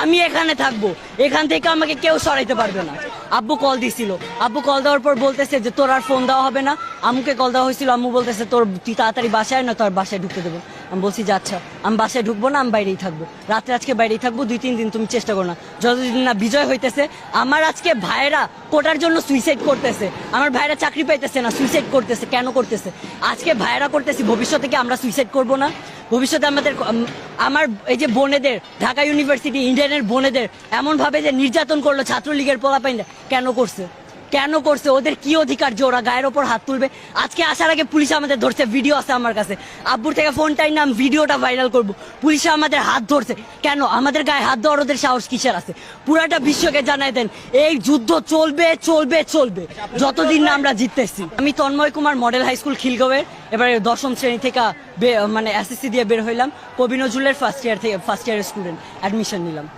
আমি এখানে থাকবো, এখান থেকে আমাকে কেউ সরাইতে পারবে না। আব্বু কল দিছিল, আব্বু কল দেওয়ার পর বলতেছে যে তোর আর ফোন দেওয়া হবে না। আম্মুকে কল দেওয়া হয়েছিল, আম্মু বলতেছে তুই তাড়াতাড়ি বাসায় না, তোর বাসায় ঢুকতে দেবো। আমি বলছি যে আচ্ছা, আমি বাসায় ঢুকবো না, আমি বাইরেই থাকবো, রাত্রে আজকে বাইরেই থাকবো, 2-3 দিন তুমি চেষ্টা করো না। যতদিন না বিজয় হইতেছে। আমার আজকে ভাইয়েরা কোটার জন্য সুইসাইড করতেছে, আমার ভাইয়েরা চাকরি পাইতেছে না, সুইসাইড করতেছে। কেন করতেছে? আজকে ভাইয়েরা করতেছি, ভবিষ্যতে কি আমরা সুইসাইড করবো না? ভবিষ্যতে আমার এই যে বোনেদের, ঢাকা ইউনিভার্সিটি ইন্ডিয়ানের বোনেদের এমনভাবে যে নির্যাতন করলো ছাত্রলীগের পোলাপাইনরা, কেন করছে? কেন করছে? ওদের কি অধিকার যে ওরা গায়ের ওপর হাত তুলবে? আজকে আসার আগে পুলিশ আমাদের ধরছে, ভিডিও আছে আমার কাছে। আব্বুর থেকে ফোনটাই নাম, ভিডিওটা ভাইরাল করব। পুলিশে আমাদের হাত ধরছে কেন? আমাদের গায়ে হাত দেওয়ার ওদের সাহস কিসের আছে? পুরাটা বিশ্বকে জানাই দেন, এই যুদ্ধ চলবে চলবে চলবে যতদিন না আমরা জিততেছি। আমি Tanmoy Kumar model high school খিলগাঁওয়ের এবারে 10ম শ্রেণী থেকে মানে এসএসসি দিয়ে বের হইলাম। কবি নজরুলের ফার্স্ট ইয়ারের স্টুডেন্ট, অ্যাডমিশন নিলাম।